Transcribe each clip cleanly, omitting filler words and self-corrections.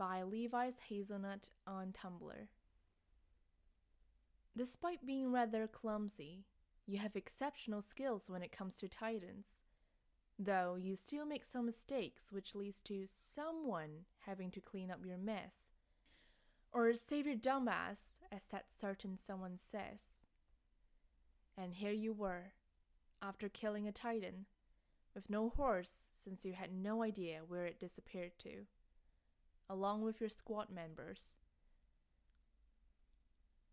by Levi's Hazelnut on Tumblr. Despite being rather clumsy, you have exceptional skills when it comes to titans, though you still make some mistakes which leads to someone having to clean up your mess. Or save your dumbass, as that certain someone says. And here you were, after killing a titan, with no horse since you had no idea where it disappeared to, along with your squad members.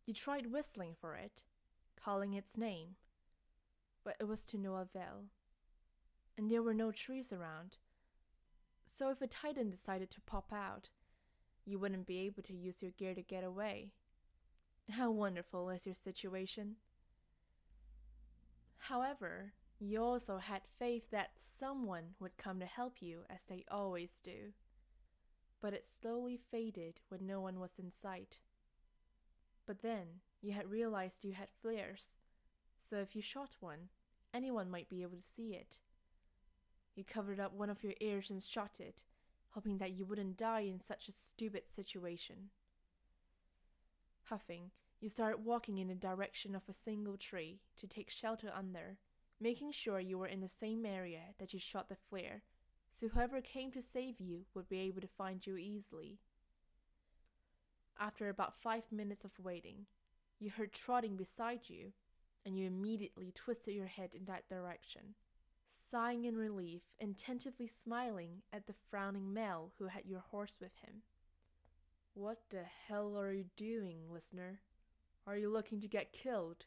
You tried whistling for it, calling its name, but it was to no avail. And there were no trees around, so if a titan decided to pop out, you wouldn't be able to use your gear to get away. How wonderful is your situation? However, you also had faith that someone would come to help you, as they always do. But it slowly faded when no one was in sight. But then, you had realized you had flares, so if you shot one, anyone might be able to see it. You covered up one of your ears and shot it, hoping that you wouldn't die in such a stupid situation. Huffing, you started walking in the direction of a single tree to take shelter under, making sure you were in the same area that you shot the flare, so whoever came to save you would be able to find you easily. After about 5 minutes of waiting, you heard trotting beside you, and you immediately twisted your head in that direction, sighing in relief and tentatively smiling at the frowning male who had your horse with him. "What the hell are you doing, listener? Are you looking to get killed?"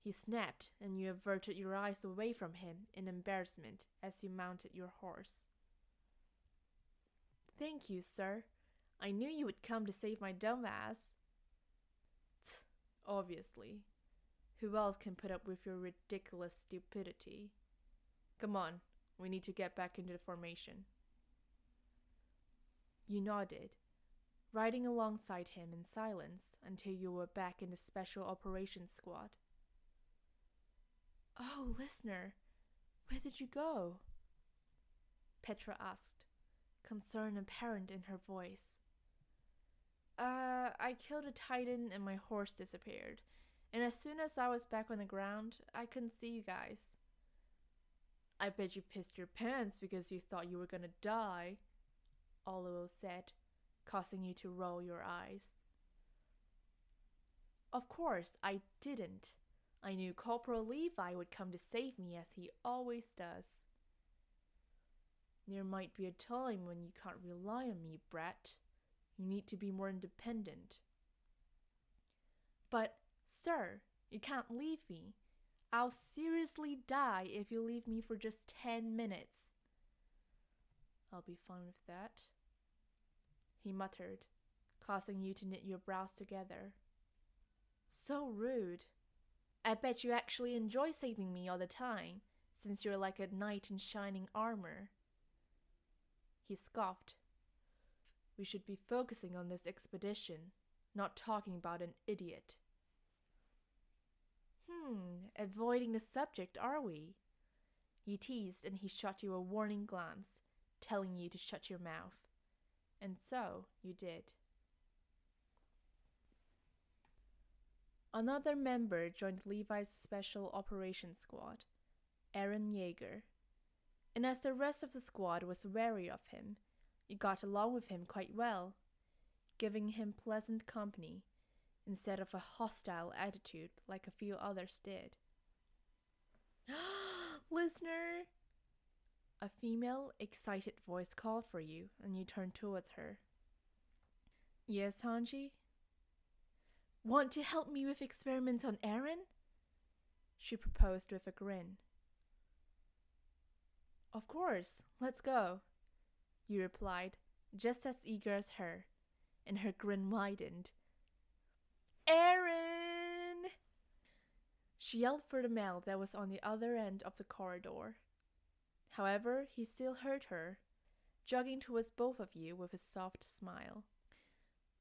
He snapped, and you averted your eyes away from him in embarrassment as you mounted your horse. "Thank you, sir. I knew you would come to save my dumb ass." Obviously. Who else can put up with your ridiculous stupidity? Come on, we need to get back into the formation. You nodded, riding alongside him in silence until you were back in the Special Operations Squad. "Oh, listener, where did you go?" Petra asked, concern apparent in her voice. I killed a titan and my horse disappeared, and as soon as I was back on the ground, I couldn't see you guys." "I bet you pissed your pants because you thought you were gonna die," Oluo said, causing you to roll your eyes. "Of course, I didn't. I knew Corporal Levi would come to save me as he always does." "There might be a time when you can't rely on me, brat. You need to be more independent." "But, sir, you can't leave me. I'll seriously die if you leave me for just 10 minutes. "I'll be fine with that," he muttered, causing you to knit your brows together. "So rude. I bet you actually enjoy saving me all the time, since you're like a knight in shining armor." He scoffed. "We should be focusing on this expedition, not talking about an idiot." Avoiding the subject, are we?" You teased, and he shot you a warning glance, telling you to shut your mouth. And so you did. Another member joined Levi's Special Operations Squad, Eren Yeager. And as the rest of the squad was wary of him, you got along with him quite well, giving him pleasant company instead of a hostile attitude like a few others did. "Listener!" A female, excited voice called for you, and you turned towards her. "Yes, Hanji?" "Want to help me with experiments on Eren?" she proposed with a grin. "Of course, let's go," you replied, just as eager as her, and her grin widened. "Eren!" She yelled for the male that was on the other end of the corridor. However, he still heard her, jogging towards both of you with a soft smile.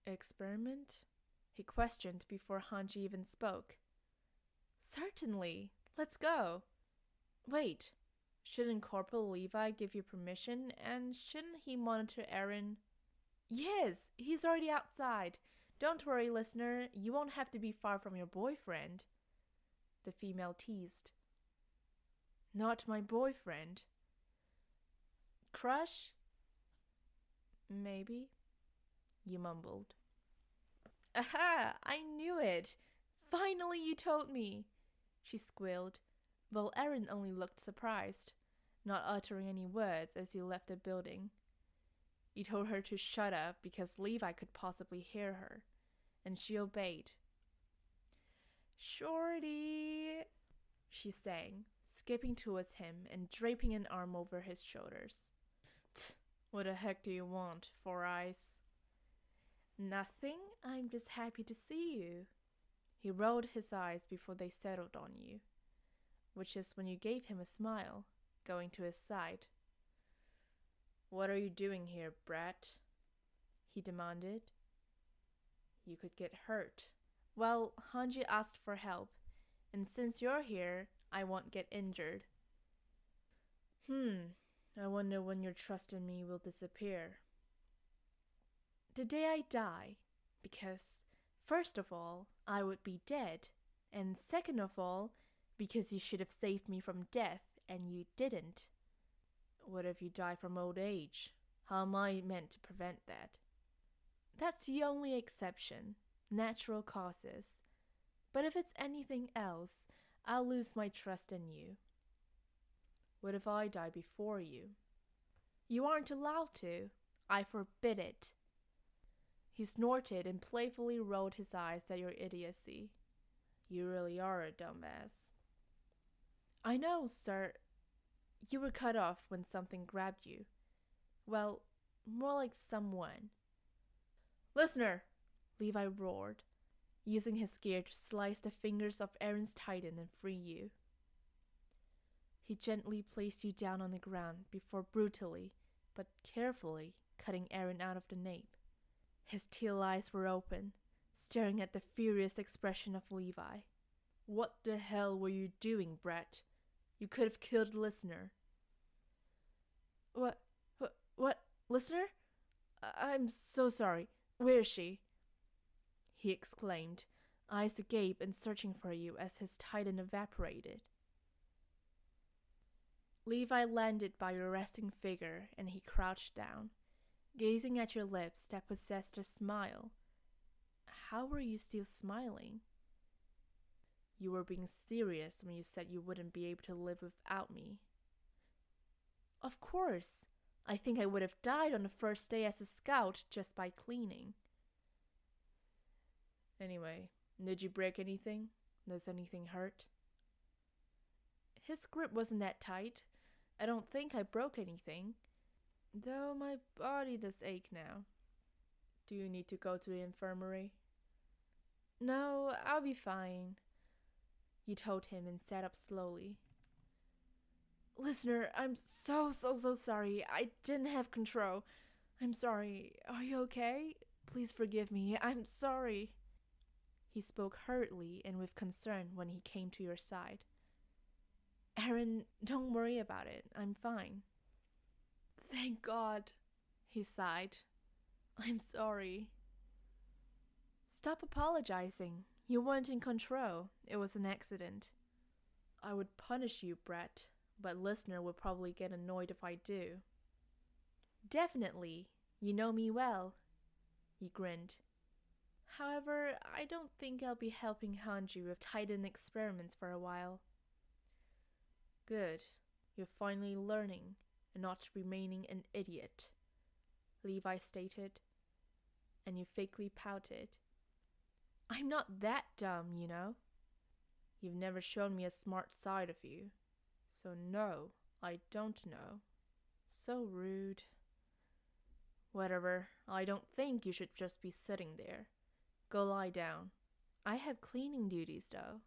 "Experiment?" he questioned before Hanji even spoke. "Certainly, let's go." "Wait, shouldn't Corporal Levi give you permission, and shouldn't he monitor Eren?" Yes, he's already outside. Don't worry, listener, you won't have to be far from your boyfriend, the female teased. Not my boyfriend. Crush? Maybe, you mumbled. Aha! I knew it! Finally you told me! She squealed, while Erin only looked surprised, not uttering any words as you left the building. You told her to shut up because Levi could possibly hear her, and she obeyed. Shorty, she sang, skipping towards him and draping an arm over his shoulders. What the heck do you want, Four Eyes? Nothing, I'm just happy to see you. He rolled his eyes before they settled on you, which is when you gave him a smile, going to his side. What are you doing here, brat? He demanded. You could get hurt. Well, Hanji asked for help, and since you're here, I won't get injured. I wonder when your trust in me will disappear. The day I die, because, first of all, I would be dead, and second of all, because you should have saved me from death, and you didn't. What if you die from old age? How am I meant to prevent that? That's the only exception, natural causes. But if it's anything else, I'll lose my trust in you. What if I die before you? You aren't allowed to. I forbid it. He snorted and playfully rolled his eyes at your idiocy. You really are a dumbass. I know, sir. You were cut off when something grabbed you. Well, more like someone. Listener, Levi roared, using his gear to slice the fingers of Erin's titan and free you. He gently placed you down on the ground before brutally, but carefully, cutting Erin out of the nape. His teal eyes were open, staring at the furious expression of Levi. What the hell were you doing, brat? You could have killed the listener. What, listener? I'm so sorry. Where is she? He exclaimed, eyes agape and searching for you as his titan evaporated. Levi landed by your resting figure and he crouched down, gazing at your lips that possessed a smile. How were you still smiling? You were being serious when you said you wouldn't be able to live without me. Of course. I think I would have died on the first day as a scout just by cleaning. Anyway, did you break anything? Does anything hurt? His grip wasn't that tight. I don't think I broke anything. Though my body does ache now. Do you need to go to the infirmary? No, I'll be fine. You told him and sat up slowly. Listener, I'm so sorry. I didn't have control. I'm sorry. Are you okay? Please forgive me. I'm sorry. He spoke hurriedly and with concern when he came to your side. Erin, don't worry about it. I'm fine. Thank God, he sighed. I'm sorry. Stop apologizing. You weren't in control. It was an accident. I would punish you, Brett, but listener would probably get annoyed if I do. Definitely. You know me well. He grinned. However, I don't think I'll be helping Hanji with Titan experiments for a while. Good. You're finally learning and not remaining an idiot, Levi stated, and you fakely pouted. I'm not that dumb, you know. You've never shown me a smart side of you. So no, I don't know. So rude. Whatever, I don't think you should just be sitting there. Go lie down. I have cleaning duties, though.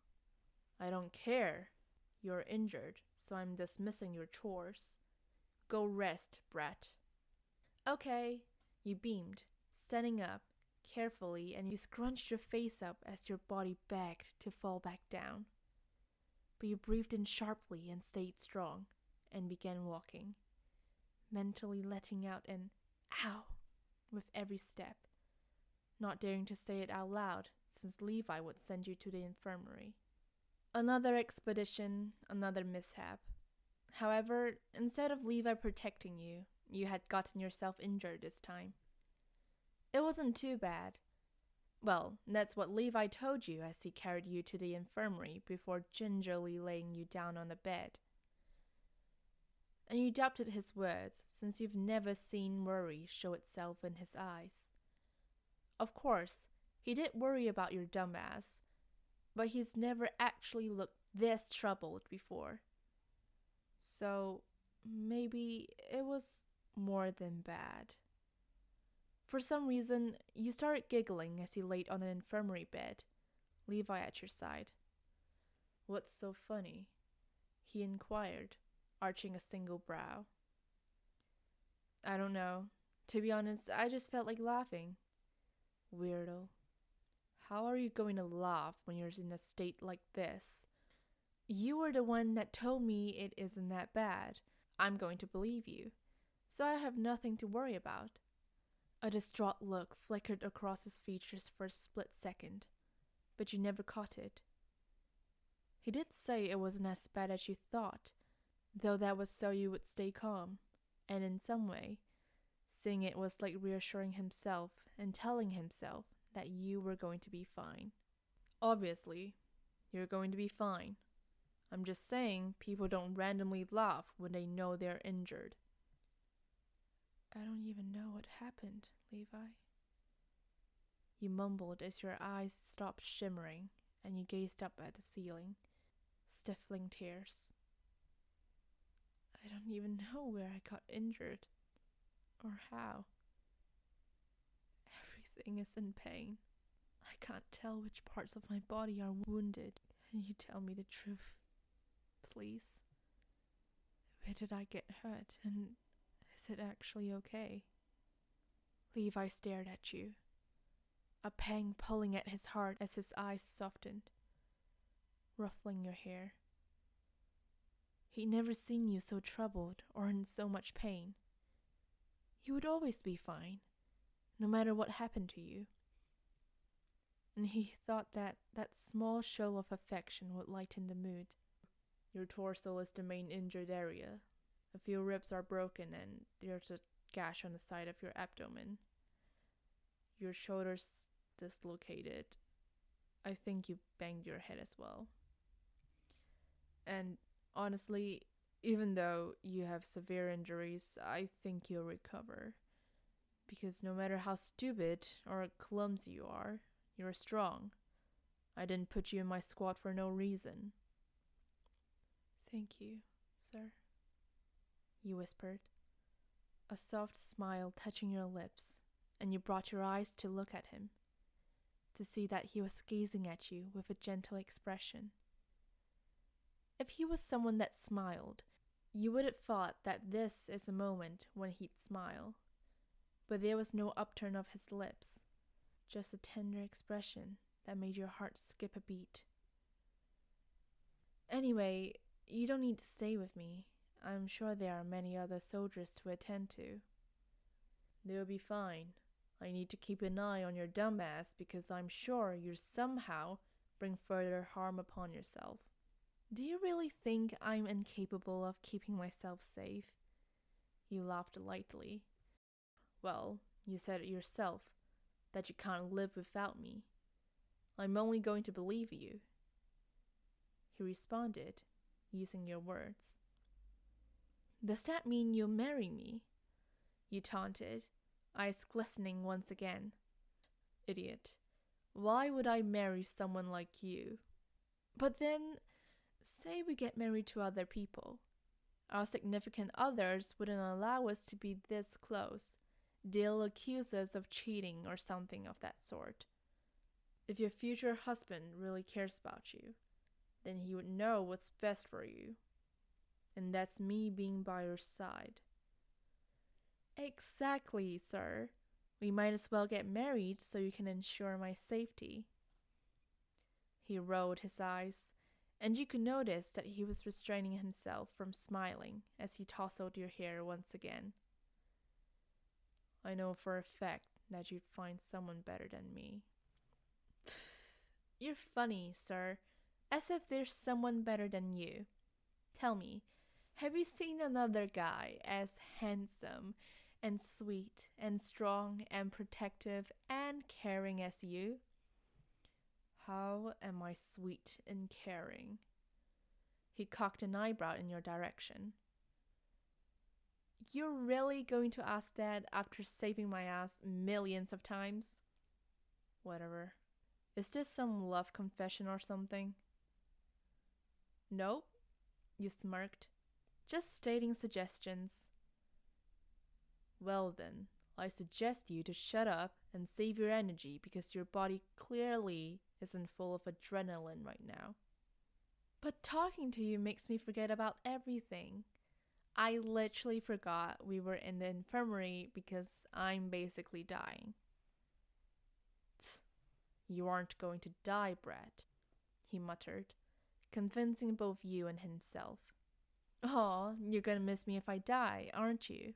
I don't care. You're injured, so I'm dismissing your chores. Go rest, brat. Okay, you beamed, standing up carefully, and you scrunched your face up as your body begged to fall back down. But you breathed in sharply and stayed strong, and began walking, mentally letting out an ow with every step, not daring to say it out loud since Levi would send you to the infirmary. Another expedition, another mishap. However, instead of Levi protecting you, you had gotten yourself injured this time. It wasn't too bad. Well, that's what Levi told you as he carried you to the infirmary before gingerly laying you down on the bed. And you doubted his words since you've never seen worry show itself in his eyes. Of course, he did worry about your dumbass, but he's never actually looked this troubled before. So, maybe it was more than bad. For some reason, you started giggling as he laid on an infirmary bed, Levi at your side. "What's so funny?" he inquired, arching a single brow. "I don't know. To be honest, I just felt like laughing." "Weirdo. How are you going to laugh when you're in a state like this? You were the one that told me it isn't that bad. I'm going to believe you, so I have nothing to worry about." A distraught look flickered across his features for a split second, but you never caught it. He did say it wasn't as bad as you thought, though that was so you would stay calm, and in some way, seeing it was like reassuring himself and telling himself that you were going to be fine. Obviously, you're going to be fine. I'm just saying people don't randomly laugh when they know they're injured. "I don't even know what happened, Levi," you mumbled as your eyes stopped shimmering and you gazed up at the ceiling, stifling tears. "I don't even know where I got injured, or how. Everything is in pain. I can't tell which parts of my body are wounded. Can you tell me the truth, please? Where did I get hurt, and is it actually okay?" Levi stared at you, a pang pulling at his heart as his eyes softened, ruffling your hair. He'd never seen you so troubled or in so much pain. You would always be fine, no matter what happened to you. And he thought that that small show of affection would lighten the mood. "Your torso is the main injured area. A few ribs are broken and there's a gash on the side of your abdomen. Your shoulder's dislocated. I think you banged your head as well. And honestly, even though you have severe injuries, I think you'll recover. Because no matter how stupid or clumsy you are, you're strong. I didn't put you in my squad for no reason." "Thank you, sir," you whispered, a soft smile touching your lips, and you brought your eyes to look at him, to see that he was gazing at you with a gentle expression. If he was someone that smiled, you would have thought that this is a moment when he'd smile. But there was no upturn of his lips, just a tender expression that made your heart skip a beat. "Anyway, you don't need to stay with me. I'm sure there are many other soldiers to attend to." "They'll be fine. I need to keep an eye on your dumbass because I'm sure you'll somehow bring further harm upon yourself." "Do you really think I'm incapable of keeping myself safe?" You laughed lightly. "Well, you said it yourself, that you can't live without me. I'm only going to believe you." He responded, using your words. "Does that mean you'll marry me?" You taunted, eyes glistening once again. "Idiot. Why would I marry someone like you?" "But then, say we get married to other people. Our significant others wouldn't allow us to be this close. They'll accuse us of cheating or something of that sort. If your future husband really cares about you, then he would know what's best for you. And that's me being by your side." "Exactly, sir. We might as well get married so you can ensure my safety." He rolled his eyes, and you could notice that he was restraining himself from smiling as he tousled your hair once again. I know for a fact that you'd find someone better than me. You're funny, sir. As if there's someone better than you. Tell me, have you seen another guy as handsome and sweet and strong and protective and caring as you? How am I sweet and caring? He cocked an eyebrow in your direction. You're really going to ask that after saving my ass millions of times? Whatever. Is this some love confession or something? Nope, you smirked. Just stating suggestions. Well then, I suggest you to shut up and save your energy because your body clearly isn't full of adrenaline right now. But talking to you makes me forget about everything. I literally forgot we were in the infirmary because I'm basically dying. Tsk, you aren't going to die, Brett, he muttered, convincing both you and himself. Aw, you're gonna miss me if I die, aren't you?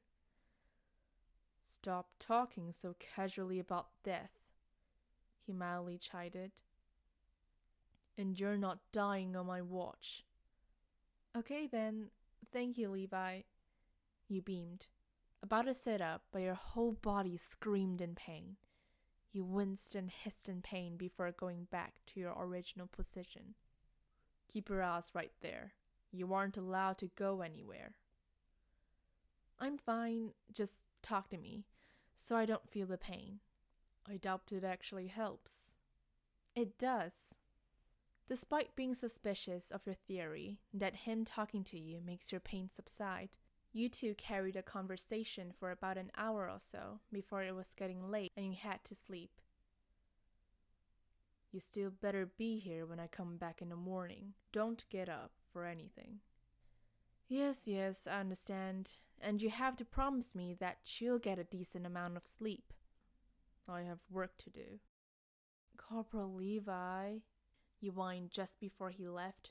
Stop talking so casually about death, he mildly chided. And you're not dying on my watch. Okay then, thank you, Levi. You beamed, about to sit up, but your whole body screamed in pain. You winced and hissed in pain before going back to your original position. Keep your ass right there. You aren't allowed to go anywhere. I'm fine, just talk to me, so I don't feel the pain. I doubt it actually helps. It does. Despite being suspicious of your theory that him talking to you makes your pain subside, you two carried a conversation for about an hour or so before it was getting late and you had to sleep. You still better be here when I come back in the morning. Don't get up for anything. Yes, I understand. And you have to promise me that you'll get a decent amount of sleep. I have work to do. Corporal Levi, you whined just before he left.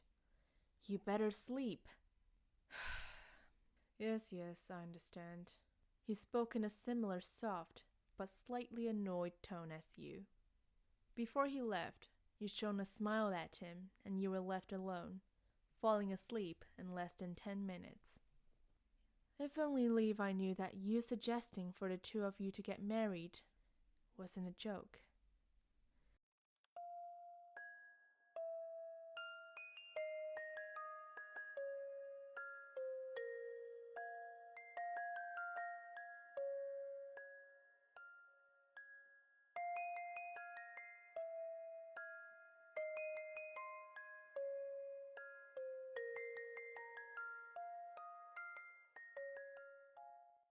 You better sleep. Yes, I understand. He spoke in a similar soft, but slightly annoyed tone as you. Before he left, you shone a smile at him and you were left alone, falling asleep in less than 10 minutes. If only Levi knew that you suggesting for the two of you to get married wasn't a joke.